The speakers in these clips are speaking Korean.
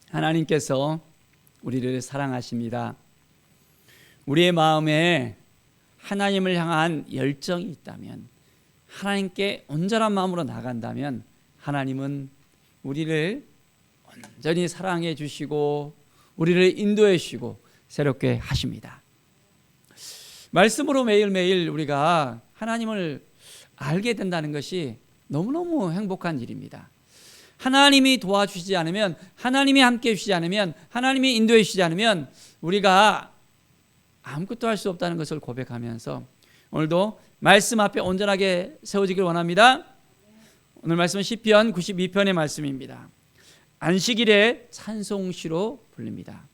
하나님께서 우리를 사랑하십니다. 우리의 마음에 하나님을 향한 열정이 있다면, 하나님께 온전한 마음으로 나간다면 하나님은 우리를 온전히 사랑해 주시고 우리를 인도해 주시고 새롭게 하십니다. 말씀으로 매일매일 우리가 하나님을 알게 된다는 것이 너무너무 행복한 일입니다. 하나님이 도와주시지 않으면, 하나님이 함께 해주시지 않으면, 하나님이 인도해 주시지 않으면 우리가 아무것도 할 수 없다는 것을 고백하면서 오늘도 말씀 앞에 온전하게 세워지길 원합니다. 오늘 말씀은 시편 92편의 말씀입니다. 안식일에 찬송시로 불립니다.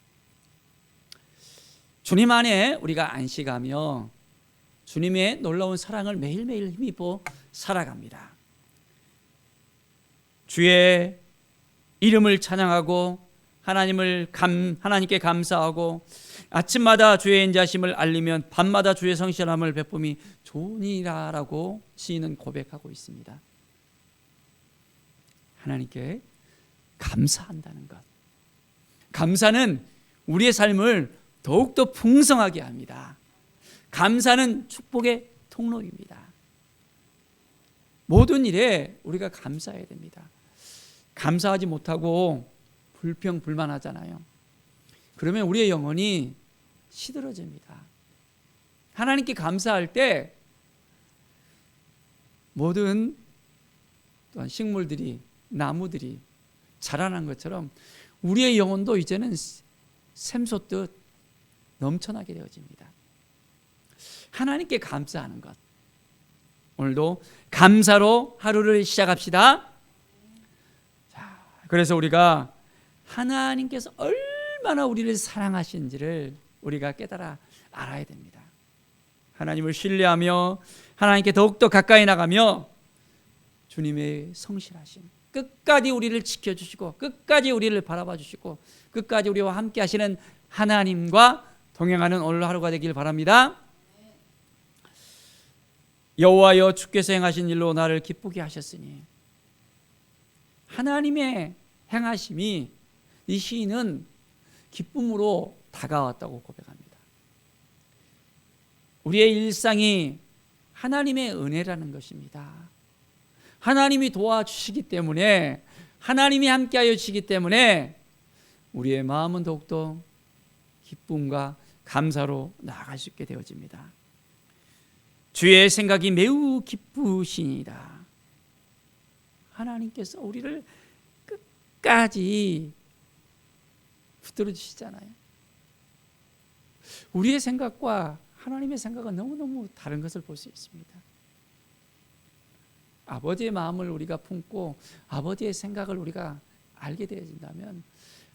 주님 안에 우리가 안식하며 주님의 놀라운 사랑을 매일매일 힘입어 살아갑니다. 주의 이름을 찬양하고 하나님께 감사하고 아침마다 주의 인자심을 알리면 밤마다 주의 성실함을 베품이 좋으니라라고 시인은 고백하고 있습니다. 하나님께 감사한다는 것. 감사는 우리의 삶을 더욱더 풍성하게 합니다. 감사는 축복의 통로입니다. 모든 일에 우리가 감사해야 됩니다. 감사하지 못하고 불평불만하잖아요. 그러면 우리의 영혼이 시들어집니다. 하나님께 감사할 때 모든 또한 식물들이, 나무들이 자라난 것처럼 우리의 영혼도 이제는 샘솟듯 넘쳐나게 되어집니다. 하나님께 감사하는 것. 오늘도 감사로 하루를 시작합시다. 자, 그래서 우리가 하나님께서 얼마나 우리를 사랑하신지를 우리가 깨달아 알아야 됩니다. 하나님을 신뢰하며 하나님께 더욱더 가까이 나가며 주님의 성실하심, 끝까지 우리를 지켜주시고 끝까지 우리를 바라봐 주시고 끝까지 우리와 함께 하시는 하나님과 동행하는 오늘 하루가 되길 바랍니다. 여호와여, 주께서 행하신 일로 나를 기쁘게 하셨으니. 하나님의 행하심이 이 시인은 기쁨으로 다가왔다고 고백합니다. 우리의 일상이 하나님의 은혜라는 것입니다. 하나님이 도와주시기 때문에, 하나님이 함께하여 주시기 때문에 우리의 마음은 더욱더 기쁨과 감사로 나아갈 수 있게 되어집니다. 주의 생각이 매우 기쁘시니라. 하나님께서 우리를 끝까지 붙들어 주시잖아요. 우리의 생각과 하나님의 생각은 너무너무 다른 것을 볼 수 있습니다. 아버지의 마음을 우리가 품고 아버지의 생각을 우리가 알게 되어진다면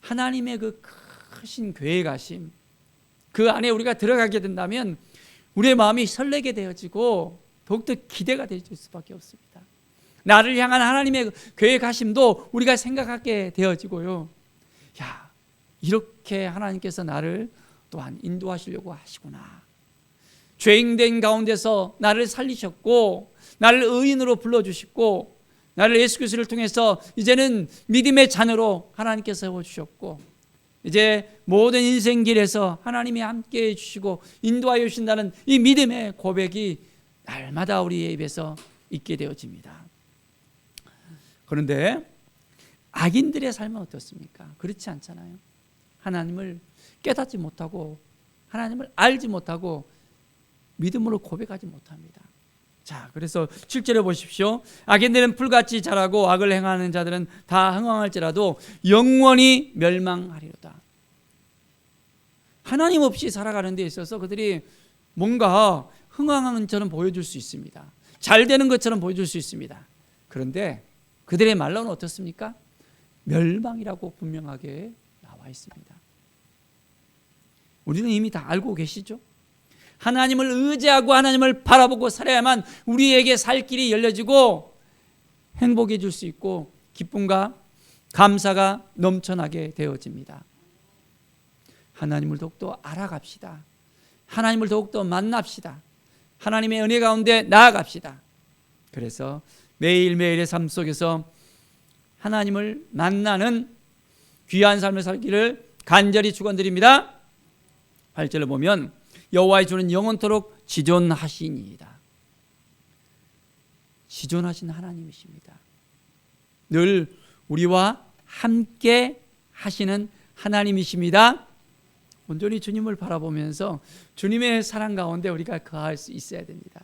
하나님의 그 크신 계획하심, 그 안에 우리가 들어가게 된다면 우리의 마음이 설레게 되어지고 더욱더 기대가 될 수밖에 없습니다. 나를 향한 하나님의 계획하심도 우리가 생각하게 되어지고요. 야, 이렇게 하나님께서 나를 또한 인도하시려고 하시구나. 죄인된 가운데서 나를 살리셨고 나를 의인으로 불러주시고 나를 예수 그리스도를 통해서 이제는 믿음의 자녀로 하나님께서 세워주셨고 이제 모든 인생길에서 하나님이 함께해 주시고 인도하여 주신다는 이 믿음의 고백이 날마다 우리의 입에서 있게 되어집니다. 그런데 악인들의 삶은 어떻습니까? 그렇지 않잖아요. 하나님을 깨닫지 못하고 하나님을 알지 못하고 믿음으로 고백하지 못합니다. 자, 그래서 7절에 보십시오. 악인들은 풀같이 자라고 악을 행하는 자들은 다 흥황할지라도 영원히 멸망하리로다. 하나님 없이 살아가는 데 있어서 그들이 뭔가 흥황한 것처럼 보여줄 수 있습니다. 잘 되는 것처럼 보여줄 수 있습니다. 그런데 그들의 말로는 어떻습니까? 멸망이라고 분명하게 나와 있습니다. 우리는 이미 다 알고 계시죠? 하나님을 의지하고 하나님을 바라보고 살아야만 우리에게 살 길이 열려지고 행복해 줄 수 있고 기쁨과 감사가 넘쳐나게 되어집니다. 하나님을 더욱더 알아갑시다. 하나님을 더욱더 만납시다. 하나님의 은혜 가운데 나아갑시다. 그래서 매일매일의 삶 속에서 하나님을 만나는 귀한 삶을 살기를 간절히 축원드립니다. 8절을 보면 여호와의 주는 영원토록 지존하시니이다. 지존하신 하나님이십니다. 늘 우리와 함께 하시는 하나님이십니다. 온전히 주님을 바라보면서 주님의 사랑 가운데 우리가 거할 수 있어야 됩니다.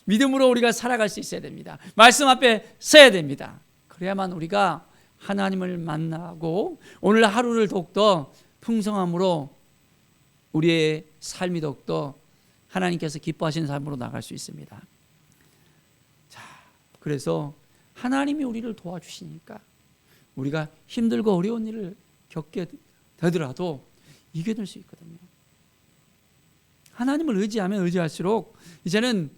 믿음으로 우리가 살아갈 수 있어야 됩니다. 말씀 앞에 서야 됩니다. 그래야만 우리가 하나님을 만나고 오늘 하루를 더욱더 풍성함으로 우리의 삶이 더욱더 하나님께서 기뻐하시는 삶으로 나갈 수 있습니다. 자, 그래서 하나님이 우리를 도와주시니까 우리가 힘들고 어려운 일을 겪게 되더라도 이겨낼 수 있거든요. 하나님을 의지하면 의지할수록 이제는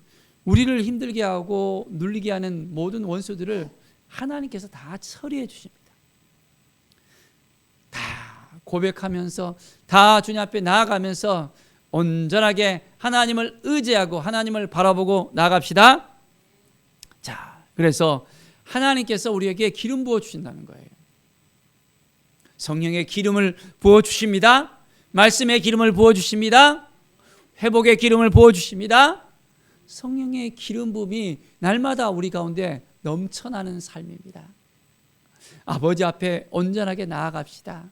우리를 힘들게 하고 눌리게 하는 모든 원수들을 하나님께서 다 처리해 주십니다. 다 고백하면서 다 주님 앞에 나아가면서 온전하게 하나님을 의지하고 하나님을 바라보고 나갑시다. 자, 그래서 하나님께서 우리에게 기름 부어 주신다는 거예요. 성령의 기름을 부어 주십니다. 말씀의 기름을 부어 주십니다. 회복의 기름을 부어 주십니다. 성령의 기름 부음이 날마다 우리 가운데 넘쳐나는 삶입니다. 아버지 앞에 온전하게 나아갑시다.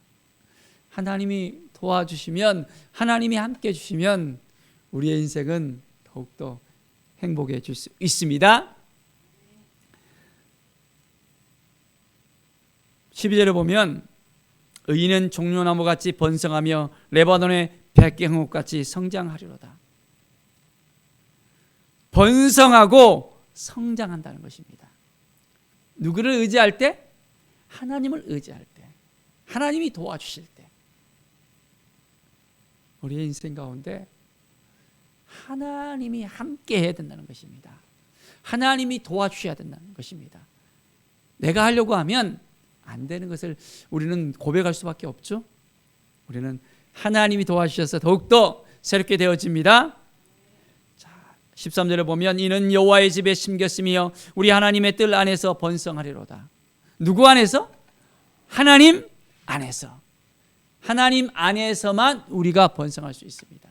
하나님이 도와주시면, 하나님이 함께 해주시면 우리의 인생은 더욱더 행복해질 수 있습니다. 12절에 보면 의인은 종려나무같이 번성하며 레바논의 백향목같이 성장하리로다. 번성하고 성장한다는 것입니다. 누구를 의지할 때? 하나님을 의지할 때, 하나님이 도와주실 때 우리의 인생 가운데 하나님이 함께 해야 된다는 것입니다. 하나님이 도와주셔야 된다는 것입니다. 내가 하려고 하면 안 되는 것을 우리는 고백할 수밖에 없죠. 우리는 하나님이 도와주셔서 더욱더 새롭게 되어집니다. 자, 13절에 보면 이는 여호와의 집에 심겼으며 우리 하나님의 뜰 안에서 번성하리로다. 누구 안에서? 하나님 안에서. 하나님 안에서만 우리가 번성할 수 있습니다.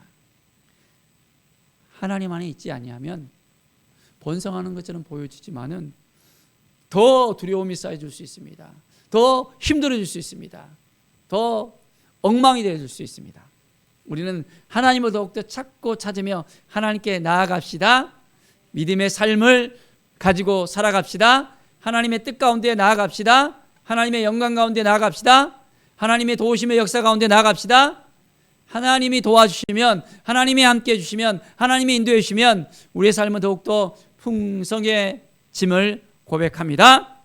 하나님 안에 있지 아니하면 번성하는 것처럼 보여지지만은 더 두려움이 쌓여질 수 있습니다. 더 힘들어질 수 있습니다. 더 엉망이 되어질 수 있습니다. 우리는 하나님을 더욱더 찾고 찾으며 하나님께 나아갑시다. 믿음의 삶을 가지고 살아갑시다. 하나님의 뜻 가운데 나아갑시다. 하나님의 영광 가운데 나아갑시다. 하나님의 도우심의 역사 가운데 나아갑시다. 하나님이 도와주시면, 하나님이 함께 해주시면, 하나님이 인도해 주시면 우리의 삶은 더욱더 풍성해짐을 고백합니다.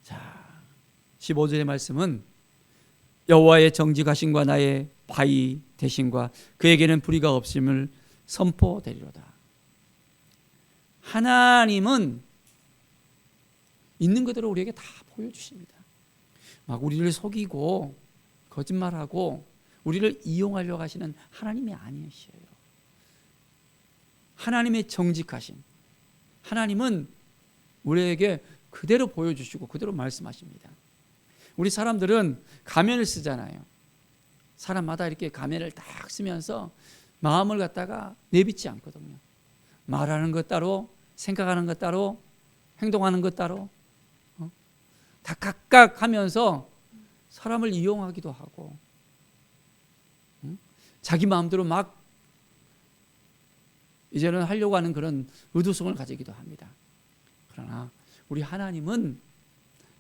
자, 15절의 말씀은 여호와의 정직하심과 나의 바위 되심과 그에게는 불의가 없음을 선포되리로다. 하나님은 있는 그대로 우리에게 다 보여주십니다. 막 우리를 속이고 거짓말하고 우리를 이용하려고 하시는 하나님이 아니시에요. 하나님의 정직하심, 하나님은 우리에게 그대로 보여주시고 그대로 말씀하십니다. 우리 사람들은 가면을 쓰잖아요. 사람마다 이렇게 가면을 딱 쓰면서 마음을 갖다가 내비치 않거든요. 말하는 것 따로, 생각하는 것 따로, 행동하는 것 따로 다 각각 하면서 사람을 이용하기도 하고 자기 마음대로 막 이제는 하려고 하는 그런 의도성을 가지기도 합니다. 그러나 우리 하나님은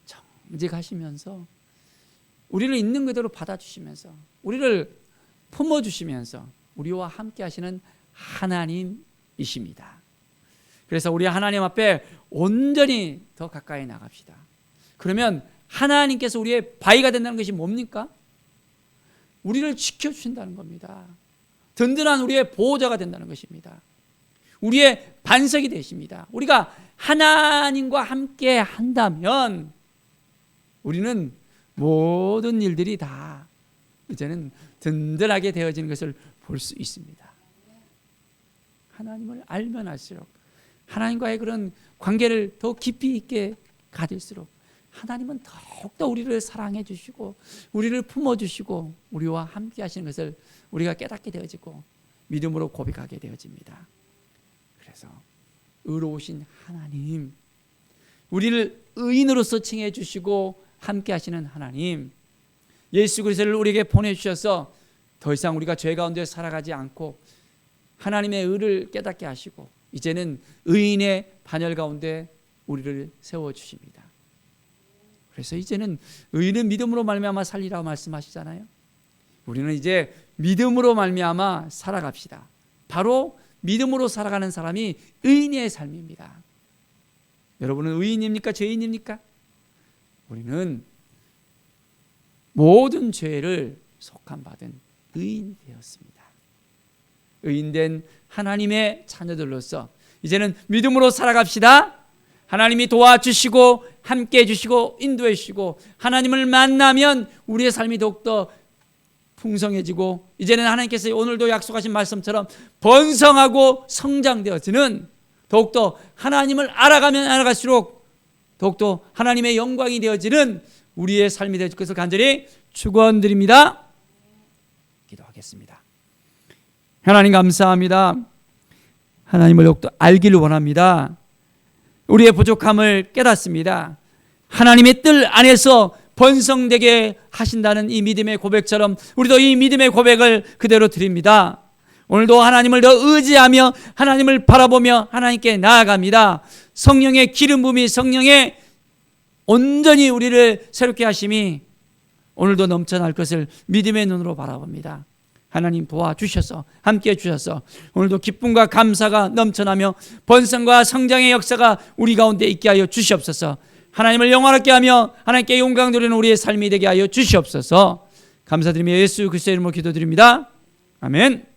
정직하시면서 우리를 있는 그대로 받아주시면서 우리를 품어주시면서 우리와 함께 하시는 하나님이십니다. 그래서 우리 하나님 앞에 온전히 더 가까이 나갑시다. 그러면 하나님께서 우리의 바위가 된다는 것이 뭡니까? 우리를 지켜주신다는 겁니다. 든든한 우리의 보호자가 된다는 것입니다. 우리의 반석이 되십니다. 우리가 하나님과 함께 한다면 우리는 모든 일들이 다 이제는 든든하게 되어지는 것을 볼 수 있습니다. 하나님을 알면 알수록 하나님과의 그런 관계를 더 깊이 있게 가질수록 하나님은 더욱더 우리를 사랑해 주시고 우리를 품어주시고 우리와 함께 하시는 것을 우리가 깨닫게 되어지고 믿음으로 고백하게 되어집니다. 그래서 의로우신 하나님, 우리를 의인으로서 칭해 주시고 함께 하시는 하나님, 예수 그리스도를 우리에게 보내주셔서 더 이상 우리가 죄 가운데 살아가지 않고 하나님의 의를 깨닫게 하시고 이제는 의인의 반열 가운데 우리를 세워주십니다. 그래서 이제는 의인은 믿음으로 말미암아 살리라고 말씀하시잖아요. 우리는 이제 믿음으로 말미암아 살아갑시다. 바로 믿음으로 살아가는 사람이 의인의 삶입니다. 여러분은 의인입니까? 죄인입니까? 우리는 모든 죄를 속함받은 의인이 되었습니다. 의인된 하나님의 자녀들로서 이제는 믿음으로 살아갑시다. 하나님이 도와주시고 함께 해주시고 인도해 주시고 하나님을 만나면 우리의 삶이 더욱더 풍성해지고 이제는 하나님께서 오늘도 약속하신 말씀처럼 번성하고 성장되어지는 더욱더 하나님을 알아가면 알아갈수록 더욱더 하나님의 영광이 되어지는 우리의 삶이 될 것을 간절히 축원드립니다. 기도하겠습니다. 하나님 감사합니다. 하나님을 더욱더 알기를 원합니다. 우리의 부족함을 깨닫습니다. 하나님의 뜰 안에서 번성되게 하신다는 이 믿음의 고백처럼 우리도 이 믿음의 고백을 그대로 드립니다. 오늘도 하나님을 더 의지하며 하나님을 바라보며 하나님께 나아갑니다. 성령의 기름 부음이 성령의 온전히 우리를 새롭게 하심이 오늘도 넘쳐날 것을 믿음의 눈으로 바라봅니다. 하나님 도와주셔서 함께 해주셔서 오늘도 기쁨과 감사가 넘쳐나며 번성과 성장의 역사가 우리 가운데 있게 하여 주시옵소서. 하나님을 영화롭게 하며 하나님께 영광 돌리는 우리의 삶이 되게 하여 주시옵소서. 감사드리며 예수 그리스도의 이름으로 기도드립니다. 아멘.